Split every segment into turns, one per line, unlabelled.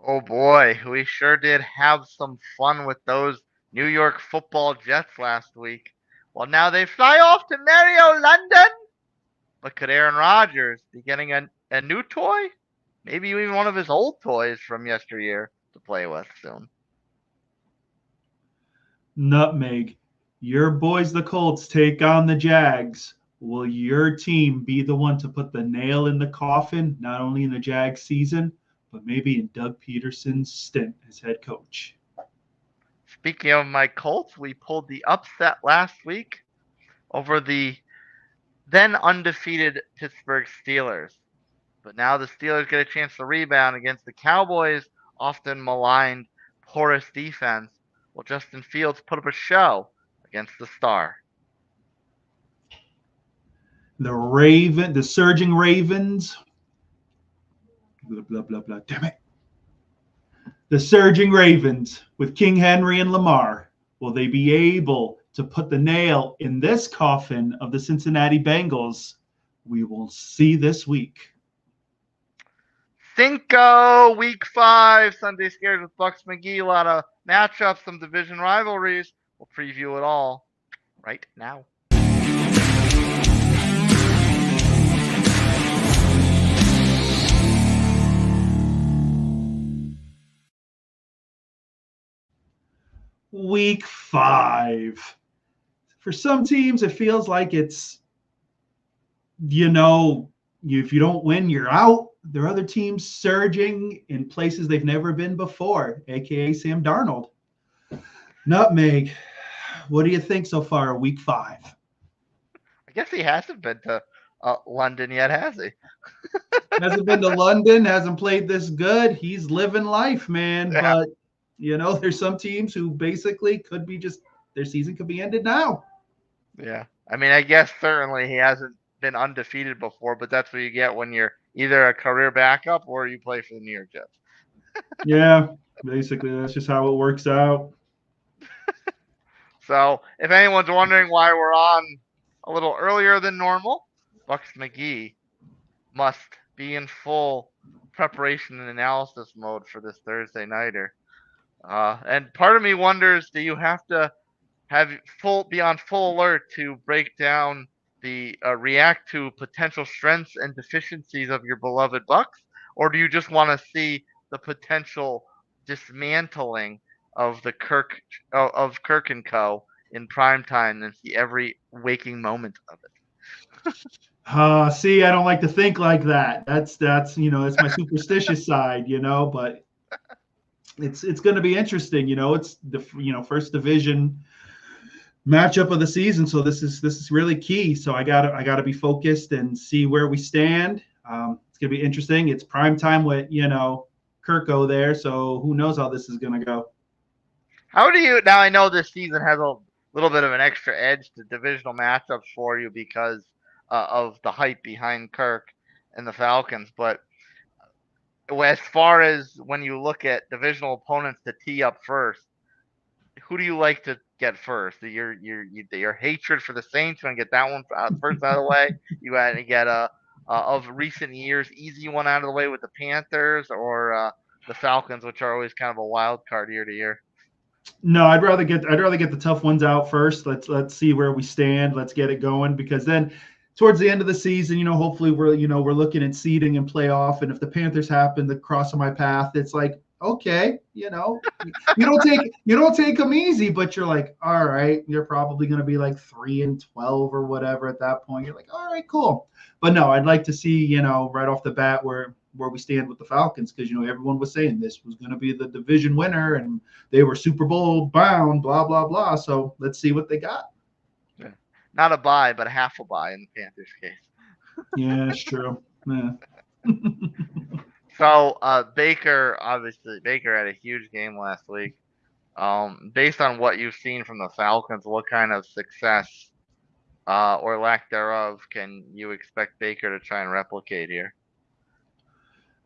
Oh boy, we sure did have some fun with those New York football Jets last week. Well, now they fly off to Mario, London. But could Aaron Rodgers be getting a new toy? Maybe even one of his old toys from yesteryear to play with soon.
Nutmeg. Your boys, the Colts, take on the Jags. Will your team be the one to put the nail in the coffin, not only in the Jags season, but maybe in Doug Peterson's stint as head coach?
Speaking of my Colts, we pulled the upset last week over the then undefeated Pittsburgh Steelers. But now the Steelers get a chance to rebound against the Cowboys' often maligned porous defense. Will Justin Fields put up a show against the Star?
The surging Ravens, blah, blah, blah, blah, damn it. The surging Ravens with King Henry and Lamar, will they be able to put the nail in this coffin of the Cincinnati Bengals? We will see this week.
Cinco, week 5, Sunday Scaries with Bucs McGee. A lot of matchups, some division rivalries. We'll preview it all right now.
Week 5. For some teams, it feels like it's, if you don't win, you're out. There are other teams surging in places they've never been before, aka Sam Darnold. Nutmeg, what do you think so far, week 5?
I guess he hasn't been to London yet, has he?
Hasn't been to London, hasn't played this good. He's living life, man.
Yeah.
But, there's some teams who basically could be just, their season could be ended now.
Yeah. I mean, I guess certainly he hasn't been undefeated before, but that's what you get when you're either a career backup or you play for the New York Jets.
Yeah, basically, that's just how it works out.
So, if anyone's wondering why we're on a little earlier than normal, Bucs McGee must be in full preparation and analysis mode for this Thursday nighter. And part of me wonders, do you have to be on full alert to break down the react to potential strengths and deficiencies of your beloved Bucks, or do you just want to see the potential dismantling of the Kirk and Co. in prime time and see every waking moment of it?
See, I don't like to think like that. That's it's my superstitious side, but it's going to be interesting. It's the first division matchup of the season, so this is really key. So I gotta be focused and see where we stand. It's gonna be interesting. It's prime time with Kirko there, so who knows how this is gonna go.
How do you now? I know this season has a little bit of an extra edge to divisional matchups for you because of the hype behind Kirk and the Falcons, but as far as when you look at divisional opponents to tee up first, who do you like to get first? Your hatred for the Saints, you want to get that one first out of the way. You got to get a of recent years easy one out of the way with the Panthers or the Falcons, which are always kind of a wild card year to year.
No, I'd rather get the tough ones out first. Let's see where we stand. Let's get it going, because then towards the end of the season, hopefully we're looking at seeding and playoff. And if the Panthers happen to cross on my path, it's like, okay, you don't take them easy, but you're like, all right, you're probably going to be like 3-12 or whatever at that point. You're like, all right, cool. But no, I'd like to see, right off the bat where we stand with the Falcons, because everyone was saying this was going to be the division winner and they were Super Bowl bound, blah blah blah. So let's see what they got.
Yeah. Not a bye, but a half a bye in the Panthers case.
Yeah, it's true. Yeah.
So Baker had a huge game last week. Based on what you've seen from the Falcons, what kind of success or lack thereof can you expect Baker to try and replicate here?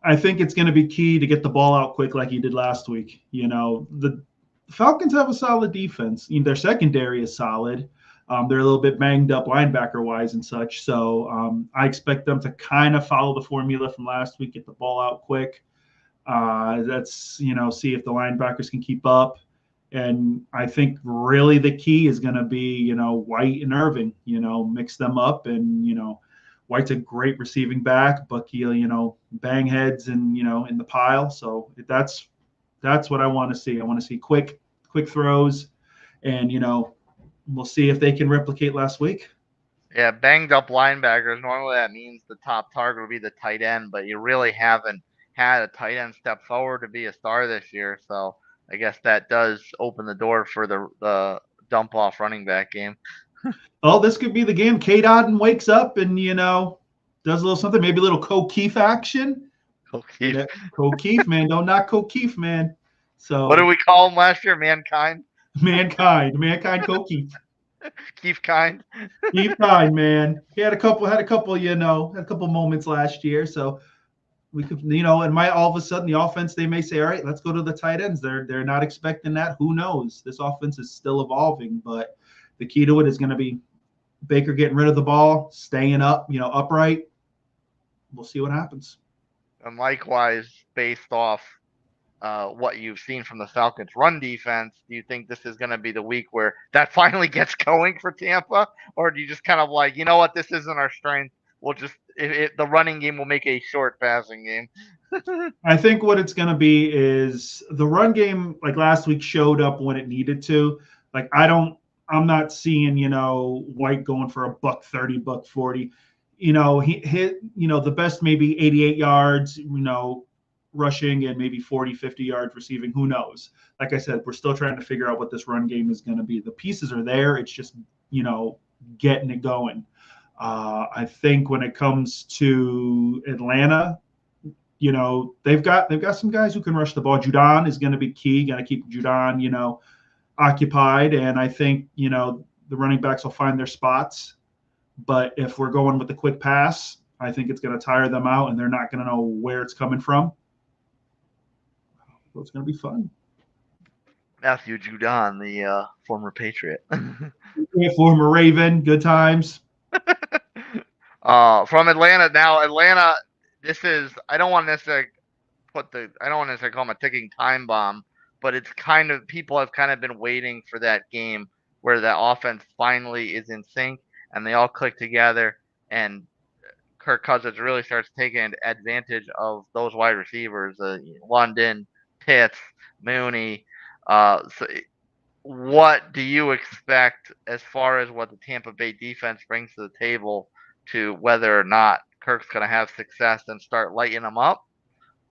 I think it's going to be key to get the ball out quick like he did last week. The Falcons have a solid defense. Their secondary is solid. They're a little bit banged up linebacker-wise and such. So I expect them to kind of follow the formula from last week, get the ball out quick. Let's see if the linebackers can keep up. And I think really the key is going to be, White and Irving, mix them up. And, White's a great receiving back, but he'll, bang heads and, in the pile. So that's what I want to see. I want to see quick throws, and, we'll see if they can replicate last week.
Yeah, banged up linebackers. Normally that means the top target will be the tight end, but you really haven't had a tight end step forward to be a star this year. So I guess that does open the door for the dump off running back game.
Oh, this could be the game. Kate Otten wakes up and, does a little something, maybe a little O'Keefe action.
O'Keefe.
O'Keefe, man. Don't knock O'Keefe, man. So
what did we call him last year? Mankind?
Mankind O'Keefe.
Keith Kind.
Keith Kind, man. He had a couple moments last year. So we could, and all of a sudden the offense, they may say, all right, let's go to the tight ends. They're not expecting that. Who knows? This offense is still evolving, but the key to it is going to be Baker getting rid of the ball, staying up, upright. We'll see what happens.
And likewise, based off what you've seen from the Falcons' run defense, do you think this is going to be the week where that finally gets going for Tampa? Or do you just kind of like, you know what, this isn't our strength. We'll just the running game will make a short passing game.
I think what it's going to be is the run game, like last week, showed up when it needed to. Like I'm not seeing, White going for a $130, $140. He hit, the best maybe 88 yards, rushing and maybe 40, 50 yards receiving. Who knows? Like I said, we're still trying to figure out what this run game is going to be. The pieces are there. It's just, getting it going. I think when it comes to Atlanta, they've got some guys who can rush the ball. Judon is going to be key. Got to keep Judon, occupied. And I think, the running backs will find their spots. But if we're going with the quick pass, I think it's going to tire them out and they're not going to know where it's coming from. So it's going to be fun.
Matthew Judon, the former Patriot.
Former Raven, good times.
From Atlanta now. Atlanta, I don't want to necessarily call them a ticking time bomb, but it's people have kind of been waiting for that game where the offense finally is in sync and they all click together and Kirk Cousins really starts taking advantage of those wide receivers, London, Pitts, Mooney. So what do you expect as far as what the Tampa Bay defense brings to the table to whether or not Kirk's going to have success and start lighting them up,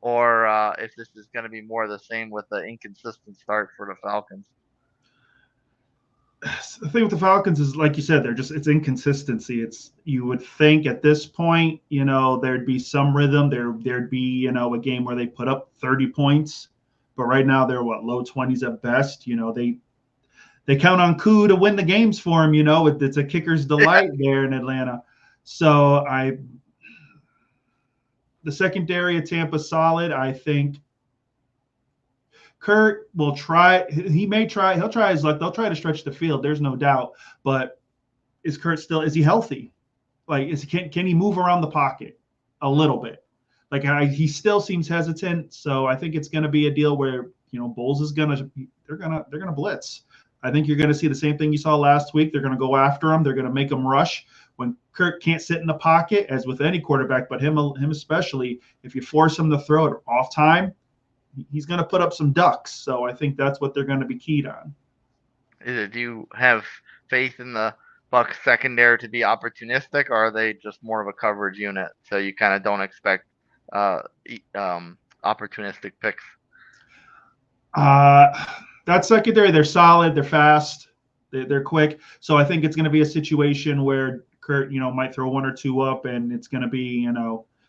or if this is going to be more of the same with the inconsistent start for the Falcons?
The thing with the Falcons is, like you said, it's inconsistency. You would think at this point, there'd be some rhythm. There'd be, a game where they put up 30 points, but right now they're low 20s at best. They count on Koo to win the games for them. It's a kicker's delight there in Atlanta. So the secondary of Tampa solid. I think Kurt will try. He'll try his luck. They'll try to stretch the field. There's no doubt. But is he healthy? Like, can he move around the pocket a little bit? Like, he still seems hesitant. So I think it's going to be a deal where, Bulls is they're going to blitz. I think you're going to see the same thing you saw last week. They're going to go after him. They're going to make him rush. When Kirk can't sit in the pocket, as with any quarterback, but him especially, if you force him to throw it off time, he's going to put up some ducks. So I think that's what they're going to be keyed on.
Do you have faith in the Bucs secondary to be opportunistic, or are they just more of a coverage unit? So you kind of don't expect opportunistic picks?
That secondary, they're solid. They're fast. They're quick. So I think it's going to be a situation where Kurt, might throw one or two up, and it's going to be,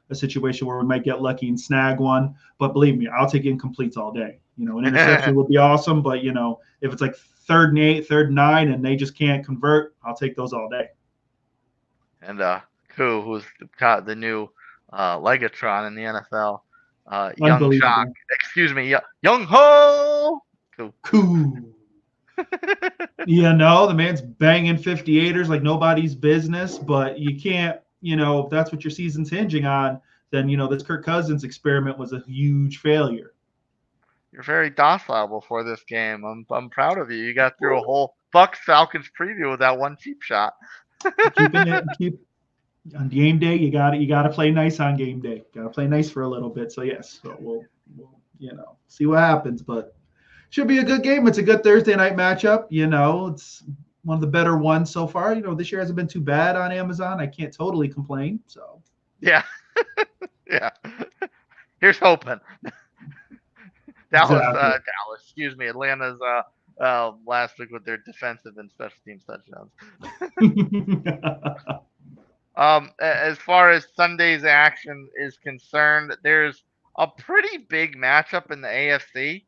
a situation where we might get lucky and snag one. But believe me, I'll take incompletes all day. An interception would be awesome, but if it's like 3rd and 8, 3rd and 9, and they just can't convert, I'll take those all day.
And Koo, who's the new Legatron in the NFL, Young Shock, Young Ho,
Koo. The man's banging 58ers like nobody's business, but you can't, if that's what your season's hinging on, then this Kirk Cousins experiment was a huge failure.
You're very docile before this game. I'm proud of you. You got through a whole Bucs Falcons preview with that one cheap shot.
Keeping it keep on game day. You got to play nice on game day. Got to play nice for a little bit. So yes, so we'll see what happens, but should be a good game. It's a good Thursday night matchup. It's one of the better ones so far. This year hasn't been too bad on Amazon. I can't totally complain. So
yeah, yeah. Here's hoping. Dallas, excuse me, Atlanta's last week with their defensive and special teams touchdowns. As far as Sunday's action is concerned, there's a pretty big matchup in the AFC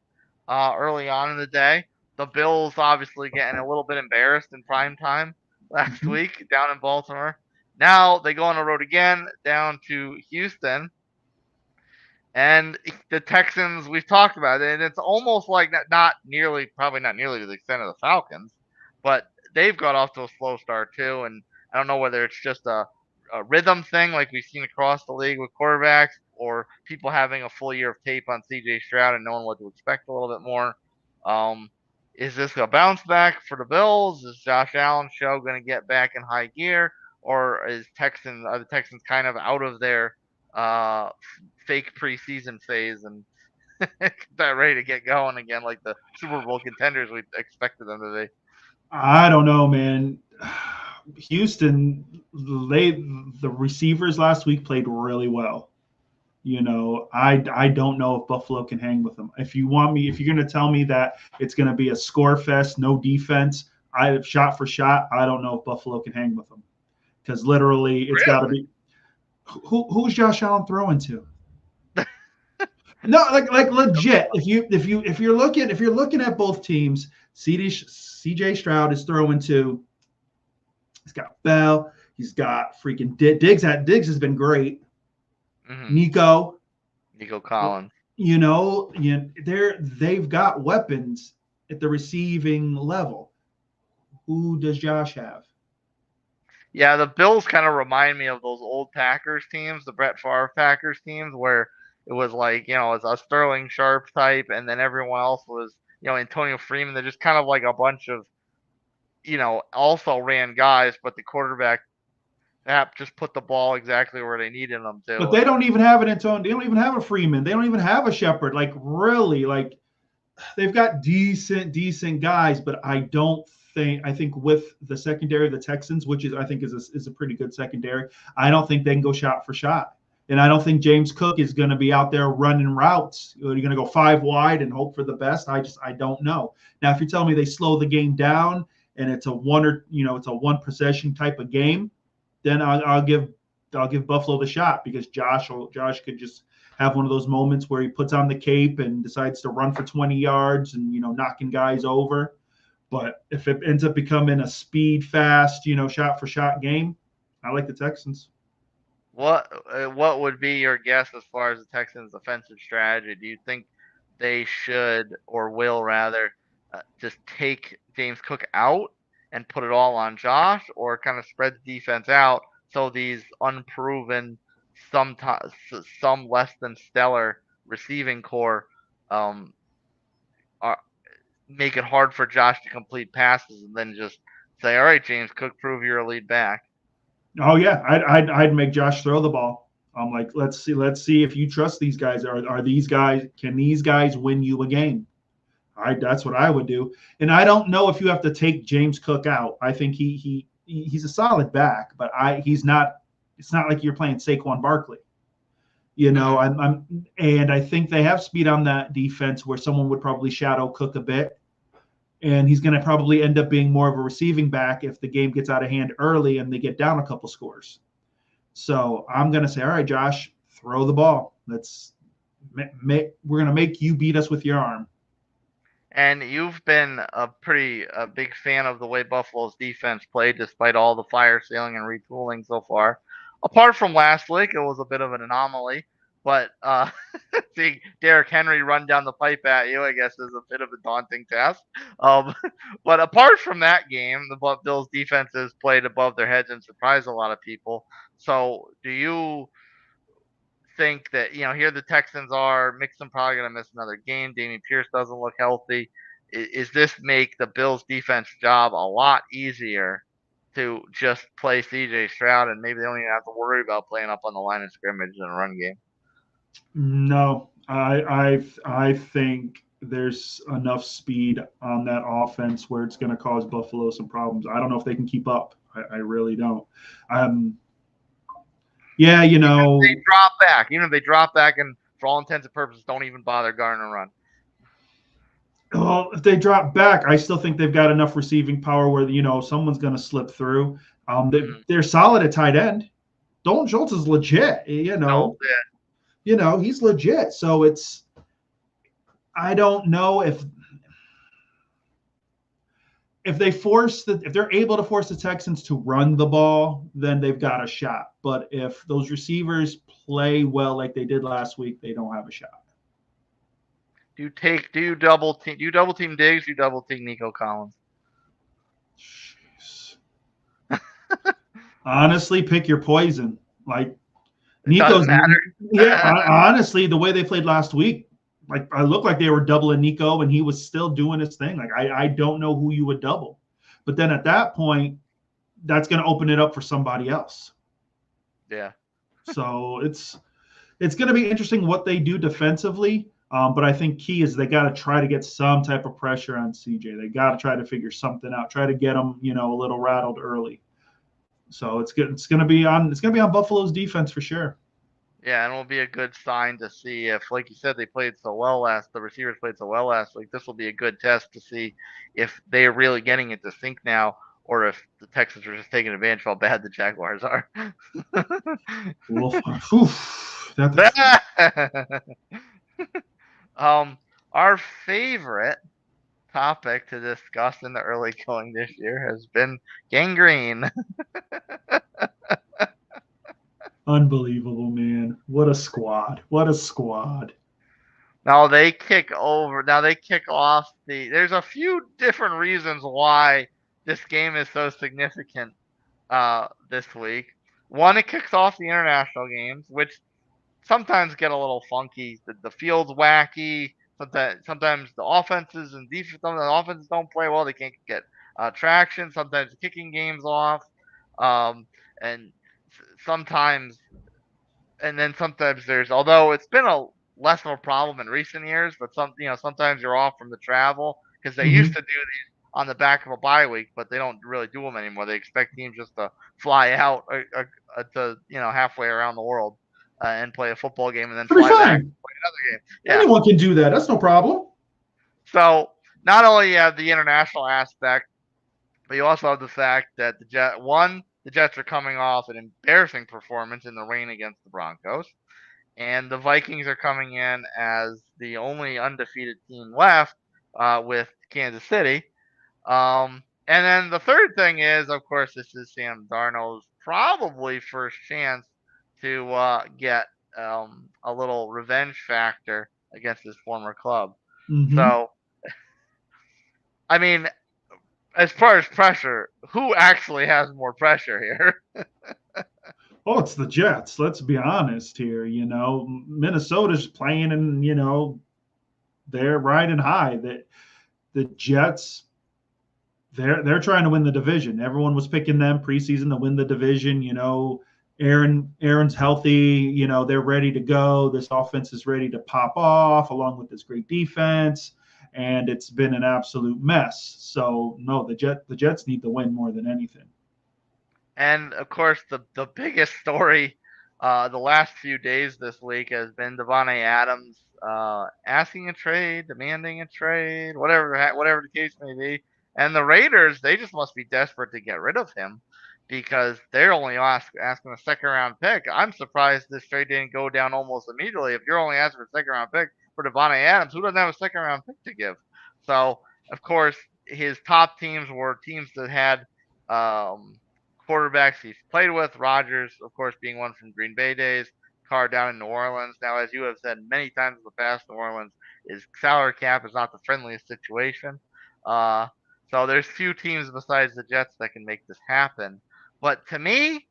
early on in the day. The Bills obviously getting a little bit embarrassed in primetime last week down in Baltimore. Now they go on the road again down to Houston. And the Texans, we've talked about it, and it's almost like probably not nearly to the extent of the Falcons, but they've got off to a slow start too. And I don't know whether it's just a rhythm thing like we've seen across the league with quarterbacks, or people having a full year of tape on C.J. Stroud and knowing what to expect a little bit more. Is this a bounce back for the Bills? Is Josh Allen's show going to get back in high gear, or are the Texans kind of out of their fake preseason phase and about ready to get going again like the Super Bowl contenders we expected them to be?
I don't know, man. Houston, the receivers last week played really well. I don't know if Buffalo can hang with them. If you're going to tell me that it's going to be a score fest, no defense, shot for shot, I don't know if Buffalo can hang with them, because literally it's got to be. Who's Josh Allen throwing to? No, like legit. If you're looking at both teams, C.J. Stroud is throwing to. He's got Bell. He's got freaking Diggs. Diggs has been great.
Mm-hmm.
Nico
Collins.
They've got weapons at the receiving level. Who does Josh have?
Yeah, the Bills kind of remind me of those old Packers teams, the Brett Favre Packers teams, where it was like, it's a Sterling Sharp type, and then everyone else was, Antonio Freeman. They're just kind of like a bunch of, also ran guys, but the quarterback just put the ball exactly where they needed them to.
But they don't even have an Antonio. They don't even have a Freeman. They don't even have a Shepard. Like, really, like, they've got decent guys, but I think with the secondary of the Texans, which I think is a pretty good secondary, I don't think they can go shot for shot. And I don't think James Cook is going to be out there running routes. Are you going to go 5 wide and hope for the best? I don't know. Now, if you're telling me they slow the game down and it's a one possession type of game, then I'll give Buffalo the shot, because Josh could just have one of those moments where he puts on the cape and decides to run for 20 yards and knocking guys over. But if it ends up becoming a speed fast, shot for shot game, I like the Texans.
What would be your guess as far as the Texans' offensive strategy? Do you think they should, or will rather, just take James Cook out and put it all on Josh, or kind of spread the defense out so these unproven, some less than stellar receiving core make it hard for Josh to complete passes, and then just say, all right, James Cook, prove you're a lead back?
Oh yeah, I'd make Josh throw the ball. I'm like, let's see if you trust these guys. Are these guys? Can these guys win you a game? That's what I would do. And I don't know if you have to take James Cook out. I think he's a solid back, but he's not. It's not like you're playing Saquon Barkley. And I think they have speed on that defense where someone would probably shadow Cook a bit. And he's going to probably end up being more of a receiving back if the game gets out of hand early and they get down a couple scores. So I'm going to say, all right, Josh, throw the ball. We're going to make you beat us with your arm.
And you've been a big fan of the way Buffalo's defense played, despite all the fire sailing and retooling so far. Apart from last week, it was a bit of an anomaly. But seeing Derrick Henry run down the pipe at you, I guess, is a bit of a daunting task. But apart from that game, the Bills' defenses played above their heads and surprised a lot of people. So do you think that, here the Texans are. Mixon probably going to miss another game. Dameon Pierce doesn't look healthy. Is this make the Bills defense job a lot easier to just play CJ Stroud, and maybe they don't even have to worry about playing up on the line of scrimmage in a run game?
No, I think there's enough speed on that offense where it's going to cause Buffalo some problems. I don't know if they can keep up. I really don't. Yeah,
they drop back. Even if they drop back and for all intents and purposes don't even bother guarding a run.
Well, if they drop back, I still think they've got enough receiving power where someone's going to slip through. They're solid at tight end. Dalton Schultz is legit. He's legit. So I don't know if they're able to force the Texans to run the ball, then they've got a shot. But if those receivers play well like they did last week, they don't have a shot.
Do you double team Diggs? Do you double team Nico Collins?
Jeez. Honestly, pick your poison. Like Nico's
matter.
Honestly, the way they played last week, like I looked like they were doubling Nico and he was still doing his thing. Like I don't know who you would double. But then at that point, that's going to open it up for somebody else.
Yeah.
So it's going to be interesting what they do defensively. But I think key is they got to try to get some type of pressure on CJ. They got to try to figure something out. Try to get him, a little rattled early. So it's good. It's going to be on Buffalo's defense for sure.
Yeah, and it'll be a good sign to see if, like you said, the receivers played so well last week. This will be a good test to see if they are really getting it to sync now, or if the Texans are just taking advantage of how bad the Jaguars are. Our favorite topic to discuss in the early going this year has been gangrene.
Unbelievable, man. What a squad.
Now they kick off there's a few different reasons why this game is so significant this week. One, it kicks off the international games, which sometimes get a little funky. The field's wacky. Sometimes the offenses and defense, some of the offenses don't play well. They can't get traction. Sometimes the kicking game's off, and sometimes there's, although it's been a less of a problem in recent years, but sometimes you're off from the travel because they used to do these on the back of a bye week, but they don't really do them anymore. They expect teams just to fly out to halfway around the world and play a football game and then fly back and play another game.
Yeah. Anyone can do that. That's no problem.
So not only you have the international aspect, but you also have the fact that the Jets are coming off an embarrassing performance in the rain against the Broncos, and the Vikings are coming in as the only undefeated team left with Kansas City. And then the third thing is, of course, this is Sam Darnold's probably first chance to get a little revenge factor against his former club. Mm-hmm. So, I mean, as far as pressure, who actually has more pressure here?
Well, it's the Jets. Let's be honest here. Minnesota's playing and, they're riding high. The Jets, they're trying to win the division. Everyone was picking them preseason to win the division. Aaron's healthy. They're ready to go. This offense is ready to pop off along with this great defense. And it's been an absolute mess. So no, the Jets need to win more than anything. And
of course, the biggest story the last few days this week has been Devontae Adams asking a trade, demanding a trade, whatever the case may be. And the Raiders, they just must be desperate to get rid of him because they're only asking a second-round pick. I'm surprised this trade didn't go down almost immediately. If you're only asking for a second-round pick for Devontae Adams, who doesn't have a second-round pick to give? So, of course, his top teams were teams that had quarterbacks he's played with, Rodgers, of course, being one from Green Bay days, Carr down in New Orleans. Now, as you have said many times in the past, New Orleans, his salary cap is not the friendliest situation. So there's few teams besides the Jets that can make this happen. But to me,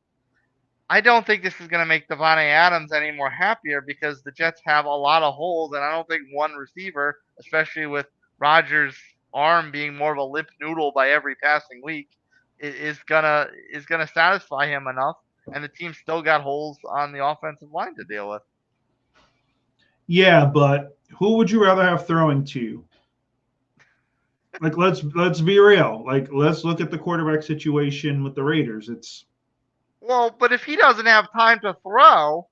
I don't think this is going to make Devontae Adams any more happier because the Jets have a lot of holes, and I don't think one receiver, especially with Rodgers' arm being more of a limp noodle by every passing week, is gonna satisfy him enough. And the team still got holes on the offensive line to deal with.
Yeah, but who would you rather have throwing to you? Like, let's be real. Like, let's look at the quarterback situation with the Raiders. It's
Well, but if he doesn't have time to throw,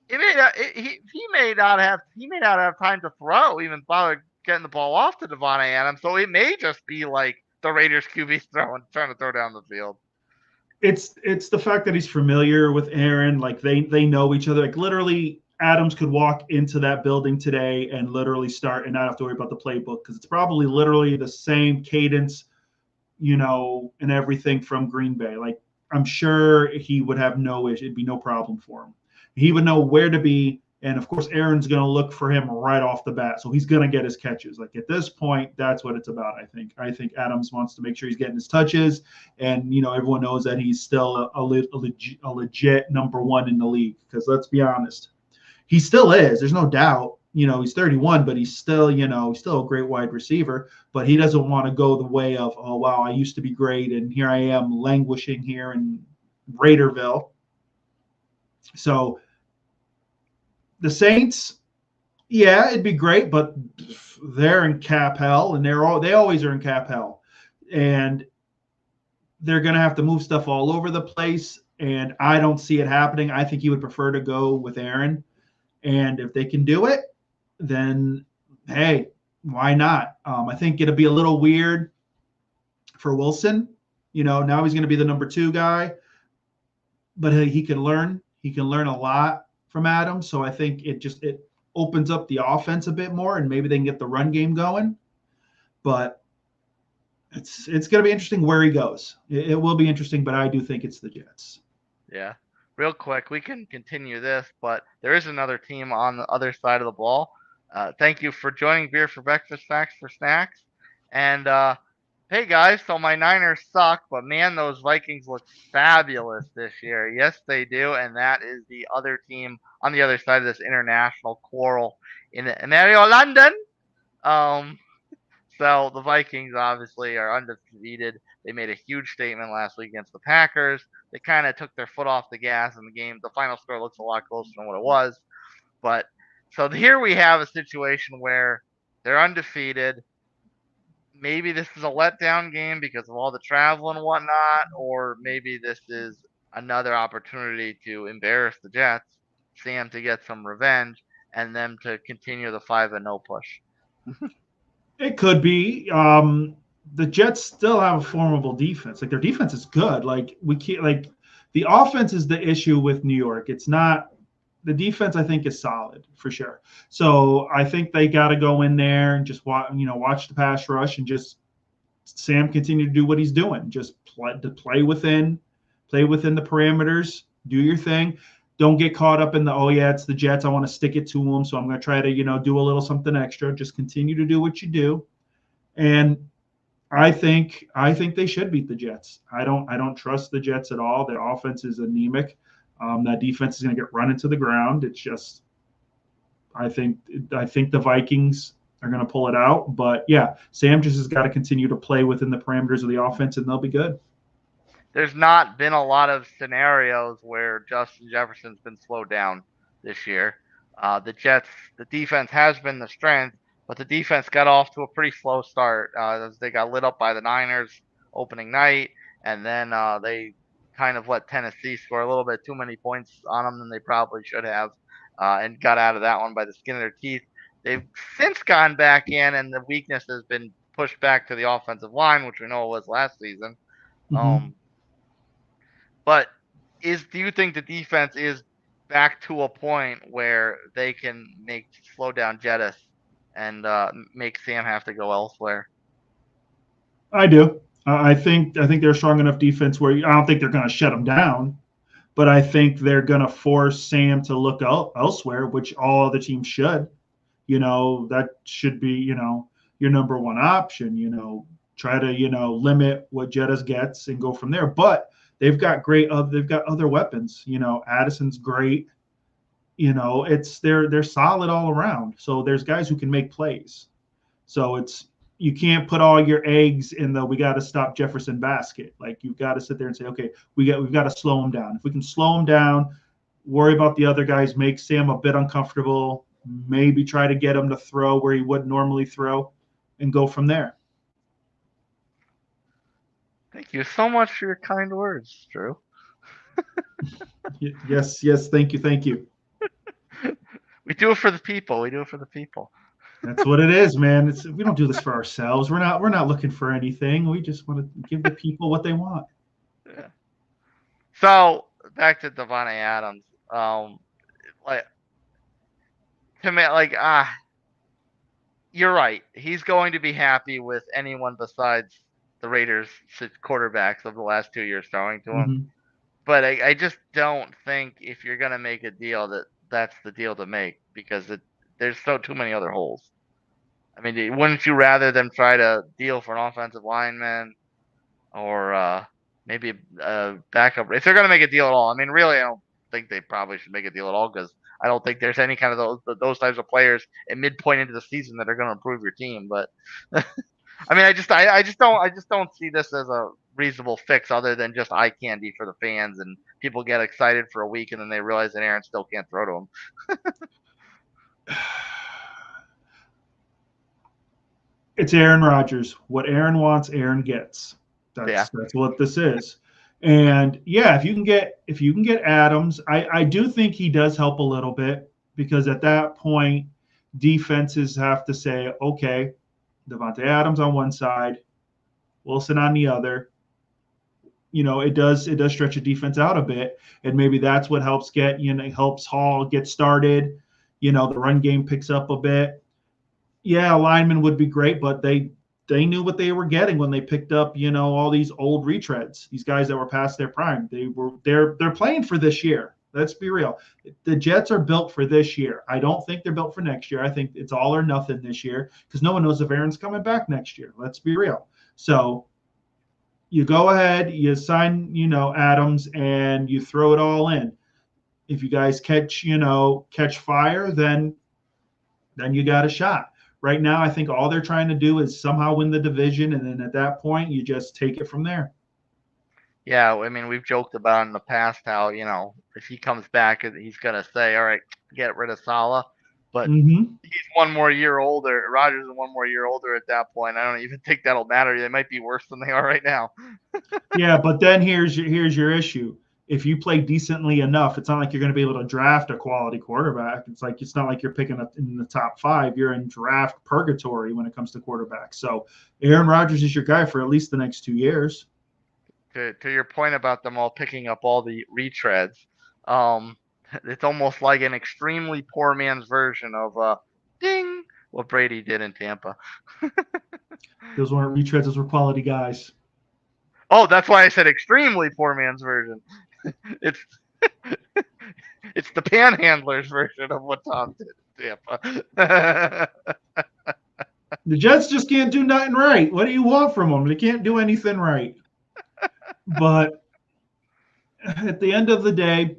it may not, he may not have time to throw, even bother getting the ball off to Devontae Adams. So it may just be like the Raiders QB trying to throw down the field.
it's the fact that he's familiar with Aaron. Like they know each other. Like literally, Adams could walk into that building today and literally start and not have to worry about the playbook because it's probably literally the same cadence, and everything from Green Bay. Like I'm sure he would have no issue. It'd be no problem for him. He would know where to be. And of course, Aaron's going to look for him right off the bat. So he's going to get his catches. Like at this point, that's what it's about, I think. I think Adams wants to make sure he's getting his touches. And, everyone knows that he's still a legit number one in the league. Because let's be honest, he still is. There's no doubt. He's 31, but he's still, he's still a great wide receiver. But he doesn't want to go the way of, oh, wow, I used to be great. And here I am languishing here in Raiderville. So the Saints, yeah, it'd be great, but they're in cap hell, and they always are in cap hell. And they're going to have to move stuff all over the place, and I don't see it happening. I think he would prefer to go with Aaron. And if they can do it, then, hey, why not? I think it'll be a little weird for Wilson. Now he's going to be the number 2 guy, but he can learn. He can learn a lot from Adams. So I think it opens up the offense a bit more, and maybe they can get the run game going. But it's going to be interesting where he goes. It will be interesting, but I do think it's the Jets.
Yeah. Real quick, we can continue this, but there is another team on the other side of the ball. Thank you for joining Beer for Breakfast, Facts for Snacks. And hey guys, so my Niners suck, but man, those Vikings look fabulous this year. Yes, they do, and that is the other team on the other side of this international quarrel in London. So the Vikings obviously are undefeated. They made a huge statement last week against the Packers. They kind of took their foot off the gas in the game. The final score looks a lot closer than what it was. But so here we have a situation where they're undefeated. Maybe this is a letdown game because of all the travel and whatnot, or maybe this is another opportunity to embarrass the Jets, Sam to get some revenge, and them to continue the 5-0 push.
It could be. The Jets still have a formidable defense. Like their defense is good. Like we can't. Like the offense is the issue with New York. It's not. The defense, I think, is solid for sure. So I think they got to go in there and just watch the pass rush and just Sam continue to do what he's doing. Just play within the parameters. Do your thing. Don't get caught up in it's the Jets. I want to stick it to them, so I'm going to try to do a little something extra. Just continue to do what you do, and I think they should beat the Jets. I don't trust the Jets at all. Their offense is anemic. That defense is going to get run into the ground. It's just, I think the Vikings are going to pull it out. But yeah, Sam just has got to continue to play within the parameters of the offense, and they'll be good.
There's not been a lot of scenarios where Justin Jefferson's been slowed down this year. The Jets, the defense has been the strength, but the defense got off to a pretty slow start. They got lit up by the Niners opening night, and then they kind of let Tennessee score a little bit too many points on them than they probably should have, and got out of that one by the skin of their teeth. They've since gone back in, and the weakness has been pushed back to the offensive line, which we know it was last season.
Mm-hmm.
But do you think the defense is back to a point where they can slow down Jettis and make Sam have to go elsewhere?
I do. I think they're a strong enough defense where I don't think they're going to shut them down, but I think they're going to force Sam to look elsewhere, which all other teams should. That should be your number one option. Try to limit what Jettis gets and go from there. But they've got they've got other weapons. You know, Addison's great. You know, they're solid all around. So there's guys who can make plays. So you can't put all your eggs in the we got to stop Jefferson basket. Like you've got to sit there and say, okay, we've got to slow him down. If we can slow him down, worry about the other guys, make Sam a bit uncomfortable, maybe try to get him to throw where he wouldn't normally throw, and go from there.
Thank you so much for your kind words, Drew.
Yes, thank you.
We do it for the people.
That's what it is, man. We don't do this for ourselves. We're not looking for anything. We just want to give the people what they want.
Yeah. So back to Davante Adams. You're right. He's going to be happy with anyone besides the Raiders quarterbacks of the last 2 years throwing to him.
Mm-hmm.
But I just don't think if you're gonna make a deal that's the deal to make, because there's too many other holes. I mean, wouldn't you rather them try to deal for an offensive lineman or maybe a backup? If they're gonna make a deal at all, I mean, really, I don't think they probably should make a deal at all, because I don't think there's any kind of those types of players at midpoint into the season that are going to improve your team. But I mean, I just don't see this as a reasonable fix, other than just eye candy for the fans, and people get excited for a week and then they realize that Aaron still can't throw to them.
It's Aaron Rodgers. What Aaron wants, Aaron gets. That's what this is. And yeah, if you can get Adams, I do think he does help a little bit, because at that point, defenses have to say, okay, Davante Adams on one side, Wilson on the other. You know, it does stretch a defense out a bit, and maybe that's what helps Hall get started. You know, the run game picks up a bit. Yeah, a lineman would be great, but they knew what they were getting when they picked up, you know, all these old retreads, these guys that were past their prime. They're playing for this year. Let's be real. The Jets are built for this year. I don't think they're built for next year. I think it's all or nothing this year, because no one knows if Aaron's coming back next year. Let's be real. So you go ahead, you sign, you know, Adams, and you throw it all in. If you guys catch fire, then you got a shot. Right now, I think all they're trying to do is somehow win the division, and then at that point, you just take it from there.
Yeah, I mean, we've joked about in the past how, you know, if he comes back, he's going to say, all right, get rid of Saleh. But he's 1 more year older. Rodgers is 1 more year older at that point. I don't even think that'll matter. They might be worse than they are right now.
Yeah, but then here's your issue. If you play decently enough, it's not like you're going to be able to draft a quality quarterback. It's not like you're picking up in the top 5. You're in draft purgatory when it comes to quarterbacks. So Aaron Rodgers is your guy for at least the next 2 years.
To your point about them all picking up all the retreads, it's almost like an extremely poor man's version of ding, what Brady did in Tampa.
Those weren't retreads; those were quality guys.
Oh, that's why I said extremely poor man's version. It's the panhandlers version of what Tom did in Tampa.
The Jets just can't do nothing right. What do you want from them? They can't do anything right. But at the end of the day,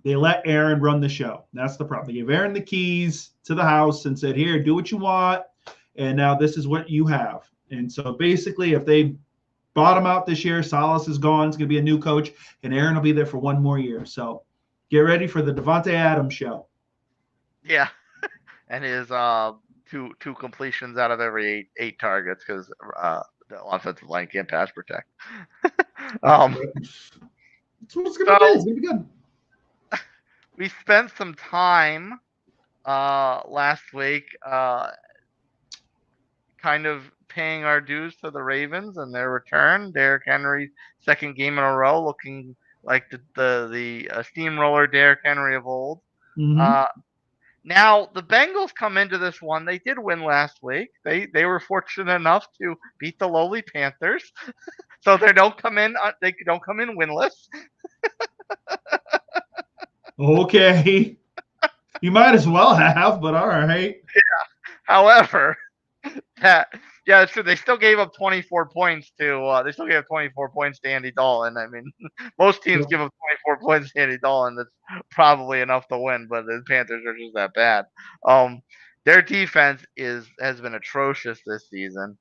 they let Aaron run the show. That's the problem. They gave Aaron the keys to the house and said, here, do what you want. And now this is what you have. And so basically, if they bottom out this year, Salas is gone. It's going to be a new coach, and Aaron will be there for 1 more year. So get ready for the Davante Adams show.
Yeah. And his two completions out of every eight targets, because the offensive line can't pass protect.
That's what it's going to be. It's going to be good.
We spent some time last week kind of paying our dues to the Ravens and their return. Derrick Henry, 2nd game in a row, looking like the steamroller Derrick Henry of old.
Mm-hmm.
Now the Bengals come into this one. They did win last week. They were fortunate enough to beat the lowly Panthers, so they don't come in winless.
Okay. You might as well have, but all right.
Yeah. However, Yeah, it's true. They still gave up 24 points to. They still gave up 24 points to Andy Dalton. I mean, most teams
Yep.
give up 24 points to Andy Dalton. That's probably enough to win, but the Panthers are just that bad. Um, their defense has been atrocious this season,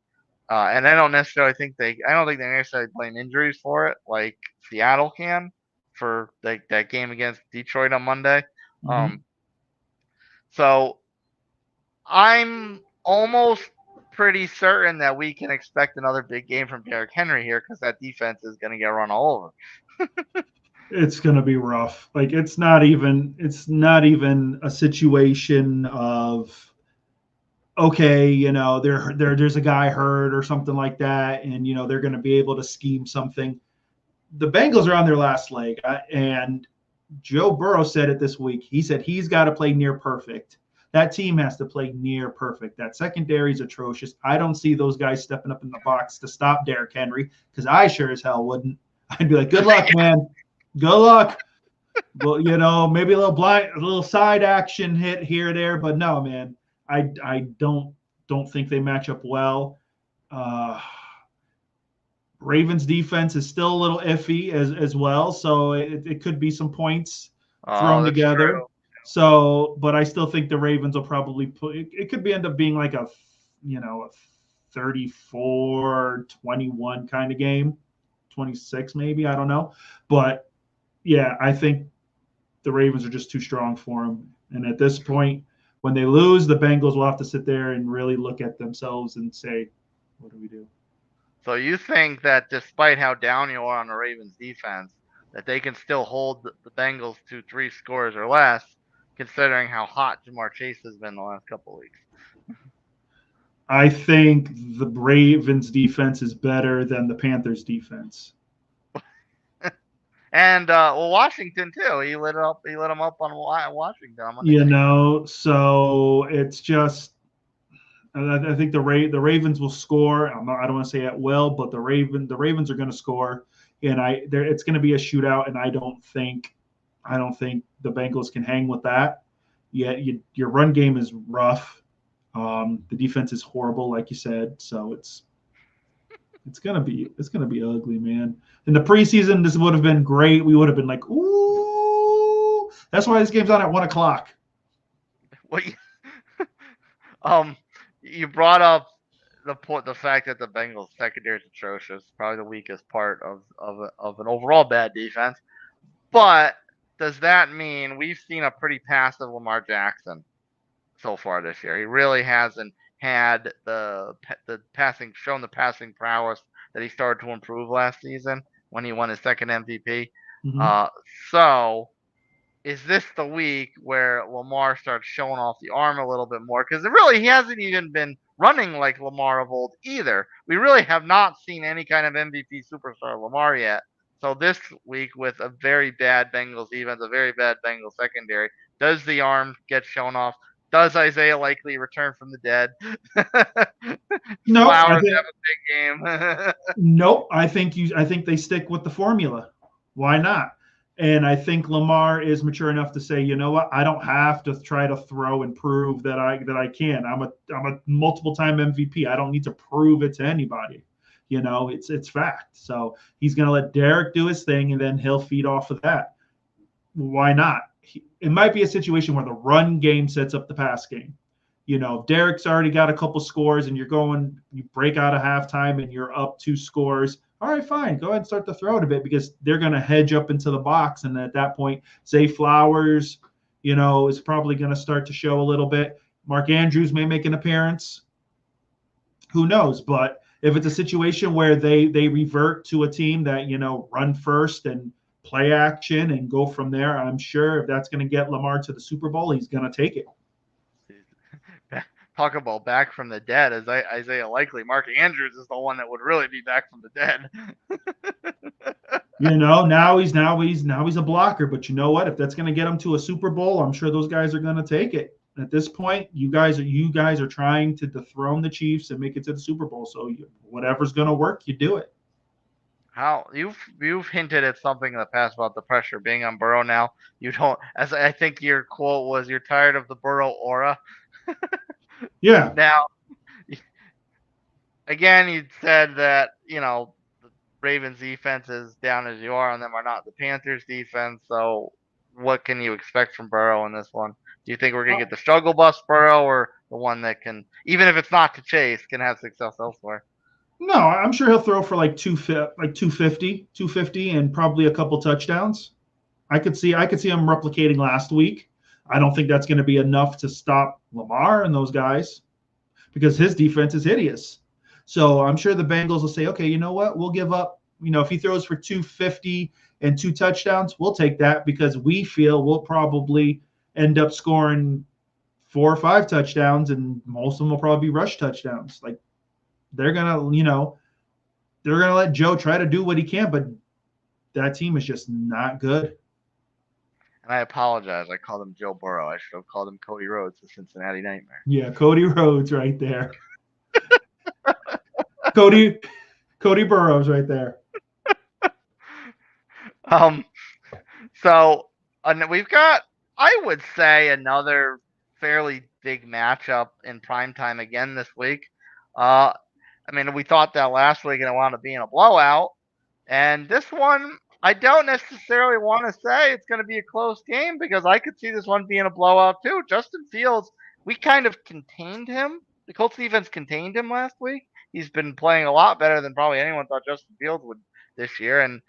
and I don't necessarily think they. I don't think they necessarily blame injuries for it, like Seattle can for that game against Detroit on Monday.
Mhm.
Um, so I'm almost pretty certain that we can expect another big game from Derrick Henry here because that defense is going to get run all over.
It's going to be rough. Like it's not even a situation of okay, there's a guy hurt or something like that, and they're going to be able to scheme something. The Bengals are on their last leg, and Joe Burrow said it this week. He said he's got to play near perfect. That team has to play near perfect. That secondary is atrocious. I don't see those guys stepping up in the box to stop Derrick Henry because I sure as hell wouldn't. I'd be like, good luck, man. Good luck. Well, maybe a little side action hit here or there, but no, man. I don't think they match up well. Uh, Ravens defense is still a little iffy as well, so it could be some points
Oh,
thrown
that's
together.
true.
So, but I still think the Ravens will probably put it could end up being like a 34-21 kind of game, 26 maybe, I don't know. But yeah, I think the Ravens are just too strong for them. And at this point, when they lose, the Bengals will have to sit there and really look at themselves and say, what do we do?
So you think that despite how down you are on the Ravens defense, that they can still hold the Bengals to 3 scores or less, considering how hot Jamar Chase has been the last couple of weeks?
I think the Ravens defense is better than the Panthers defense.
And well, Washington too. He lit up. He lit them up on Washington on Monday night.
So it's just I think the Ravens will score. I don't want to say it will, but the Ravens are going to score, and it's going to be a shootout. And I don't think the Bengals can hang with that. Yeah, your run game is rough. The defense is horrible, like you said. So it's gonna be ugly, man. In the preseason, this would have been great. We would have been like, ooh. That's why this game's on at 1 o'clock.
What? Um, you brought up the fact that the Bengals secondary is atrocious, probably the weakest part of an overall bad defense. But does that mean we've seen a pretty passive Lamar Jackson so far this year? He really hasn't had the passing prowess that he started to improve last season when he won his second MVP.
Mm-hmm.
Uh, so is this the week where Lamar starts showing off the arm a little bit more? Because he hasn't even been running like Lamar of old either. We really have not seen any kind of MVP superstar Lamar yet. So this week, with a very bad Bengals defense, a very bad Bengals secondary, does the arm get shown off? Does Isaiah likely return from the dead?
No,
Flowers have a big game.
nope. I think they stick with the formula. Why not? And I think Lamar is mature enough to say, you know what? I don't have to try to throw and prove that I can. I'm a multiple time MVP. I don't need to prove it to anybody. It's fact. So he's gonna let Derrick do his thing, and then he'll feed off of that. Why not? It might be a situation where the run game sets up the pass game. Derrick's already got a couple scores and you break out of halftime and you're up 2 scores. All right, fine. Go ahead and start to throw it a bit because they're going to hedge up into the box. And at that point, Zay Flowers, is probably going to start to show a little bit. Mark Andrews may make an appearance. Who knows? But if it's a situation where they revert to a team that, run first and play action and go from there, I'm sure if that's going to get Lamar to the Super Bowl, he's going to take it.
Talk about back from the dead. As Isaiah likely, Mark Andrews is the one that would really be back from the dead.
Now he's a blocker, but you know what? If that's going to get him to a Super Bowl, I'm sure those guys are going to take it. At this point, you guys are trying to dethrone the Chiefs and make it to the Super Bowl. So whatever's going to work, you do it.
How you've hinted at something in the past about the pressure being on Burrow now. You don't, as I think your quote was, you're tired of the Burrow aura.
Yeah.
Now again, you said that, the Ravens defense is down as you are on them are not the Panthers defense. So what can you expect from Burrow in this one? Do you think we're going to get the struggle bus Burrow or the one that can, even if it's not to chase, can have success elsewhere?
No, I'm sure he'll throw for like 250, and probably a couple touchdowns. I could see him replicating last week. I don't think that's going to be enough to stop Lamar and those guys because his defense is hideous. So I'm sure the Bengals will say, okay, you know what? We'll give up. If he throws for 250 and 2 touchdowns, we'll take that because we feel we'll probably end up scoring 4 or 5 touchdowns, and most of them will probably be rush touchdowns. Like they're gonna let Joe try to do what he can, but that team is just not good.
And I apologize. I called him Joe Burrow. I should have called him Cody Rhodes, the Cincinnati Nightmare.
Yeah, Cody Rhodes right there. Cody Burrows right there.
So we've got, I would say, another fairly big matchup in primetime again this week. We thought that last week and it wound up being a blowout. And this one, I don't necessarily want to say it's going to be a close game because I could see this one being a blowout too. Justin Fields, we kind of contained him. The Colts defense contained him last week. He's been playing a lot better than probably anyone thought Justin Fields would this year. And